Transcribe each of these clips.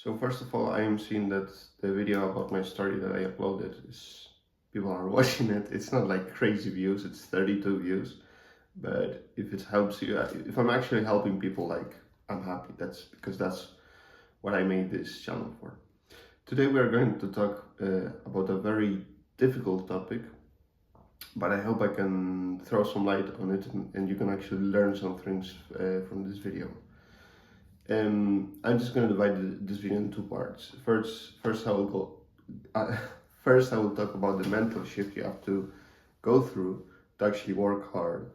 So first of all, I am seeing that the video about my story that I uploaded is people are watching it. It's not like crazy views, it's 32 views. But if it helps you, if I'm actually helping people, like I'm happy. That's because that's what I made this channel for. Today we are going to talk about a very difficult topic, but I hope I can throw some light on it and you can actually learn some things from this video. I'm just going to divide this video in two parts. First I will go. Uh, First, I will talk about the mental shift you have to go through to actually work hard.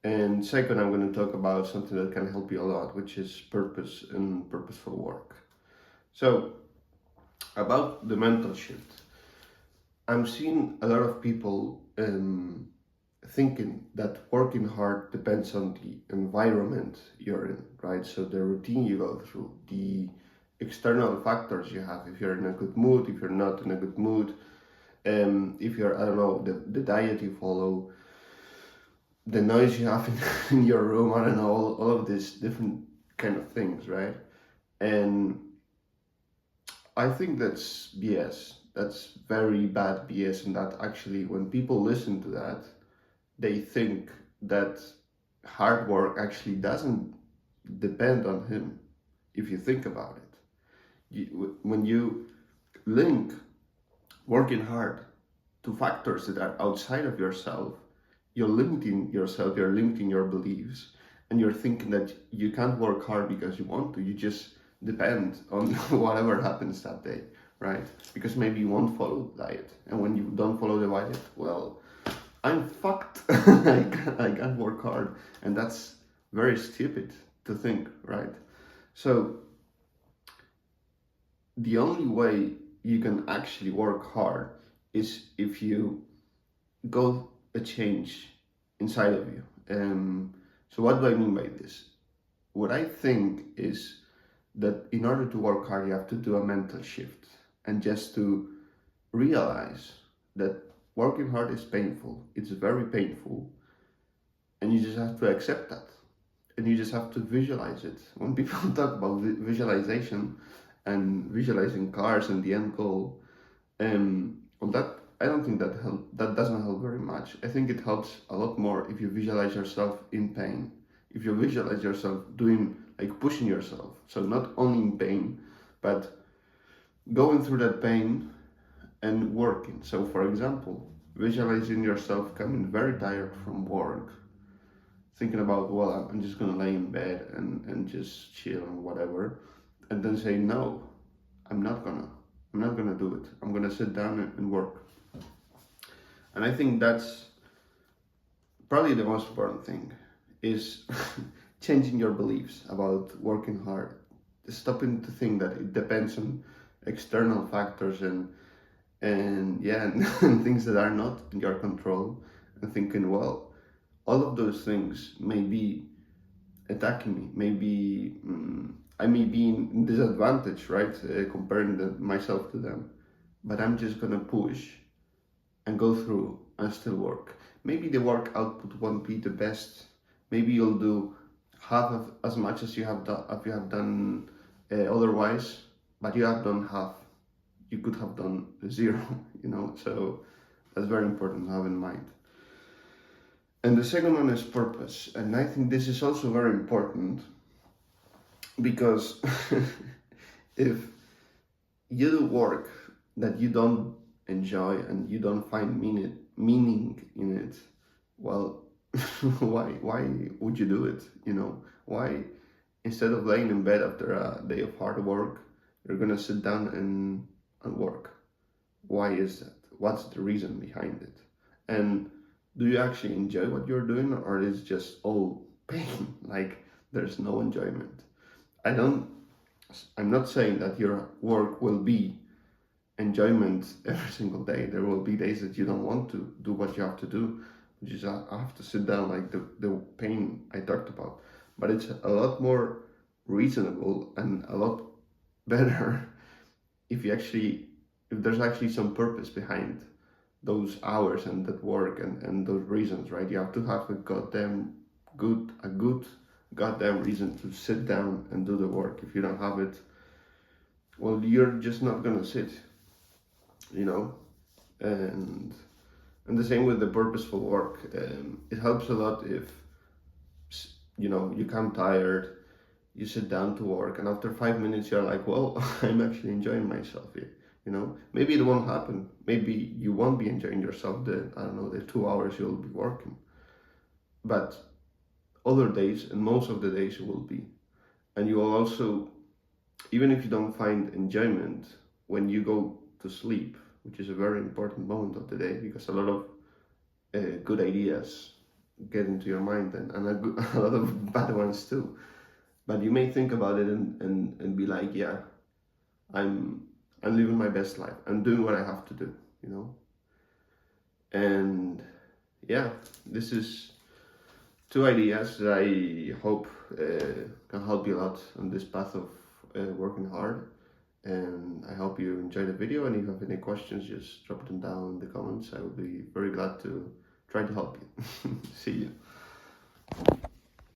And second, I'm going to talk about something that can help you a lot, which is purpose and purposeful work. So, about the mental shift, I'm seeing a lot of people thinking that working hard depends on the environment you're in, right? So the routine you go through, the external factors you have, if you're in a good mood, if you're not in a good mood, if you're, I don't know, the diet you follow, the noise you have in your room, I don't know, all of these different kind of things, right? And I think that's BS. That's very bad BS, and that actually, when people listen to that, they think that hard work actually doesn't depend on him. If you think about it, when you link working hard to factors that are outside of yourself, you're limiting yourself, you're limiting your beliefs, and you're thinking that you can't work hard because you want to. You just depend on whatever happens that day, right? Because maybe you won't follow the diet, and when you don't follow the diet, well, I'm fucked. I can't work hard, and that's very stupid to think, right? So the only way you can actually work hard is if you go a change inside of you. So what do I mean by this? What I think is that in order to work hard, you have to do a mental shift and just to realize that working hard is painful. It's very painful, and you just have to accept that. And you just have to visualize it. When people talk about visualization and visualizing cars and the end goal, well, that I don't think that doesn't help very much. I think it helps a lot more if you visualize yourself in pain. If you visualize yourself doing, like, pushing yourself, so not only in pain, but going through that pain and working. So for example, visualizing yourself coming very tired from work, thinking about, well, I'm just gonna lay in bed and just chill and whatever, and then say, no, I'm not gonna do it. I'm gonna sit down and work. And I think that's probably the most important thing, is changing your beliefs about working hard. Stopping to think that it depends on external factors and yeah, and things that are not in your control, and thinking, well, all of those things may be attacking me. Maybe I may be in disadvantage, right? Comparing myself to them, but I'm just gonna push and go through and still work. Maybe the work output won't be the best. Maybe you'll do half of as much as you have done if you have done otherwise, but you have done half. You could have done zero, So that's very important to have in mind. And the second one is purpose, and I think this is also very important because if you do work that you don't enjoy and you don't find meaning in it, well, why would you do it? Why, instead of laying in bed after a day of hard work, you're gonna sit down and work? Why is that? What's the reason behind it? And do you actually enjoy what you're doing, or is it just all pain? Like, there's no enjoyment. I'm not saying that your work will be enjoyment every single day. There will be days that you don't want to do what you have to do, which is I have to sit down, like the pain I talked about. But it's a lot more reasonable and a lot better if there's actually some purpose behind those hours and that work and those reasons, right? You have to have a good goddamn reason to sit down and do the work. If you don't have it, well, you're just not gonna sit, you know, and the same with the purposeful work. It helps a lot if you come tired, you sit down to work, and after 5 minutes you're like, well, I'm actually enjoying myself here. Maybe it won't happen. Maybe you won't be enjoying yourself the I don't know the 2 hours you'll be working, but other days and most of the days you will be, and you will also, even if you don't find enjoyment when you go to sleep, which is a very important moment of the day because a lot of good ideas get into your mind and a lot of bad ones too. But you may think about it and be like, yeah, I'm I'm living my best life. I'm doing what I have to do, you know. And yeah, this is two ideas that I hope can help you a lot on this path of working hard. And I hope you enjoy the video. And if you have any questions, just drop them down in the comments. I will be very glad to try to help you. See you.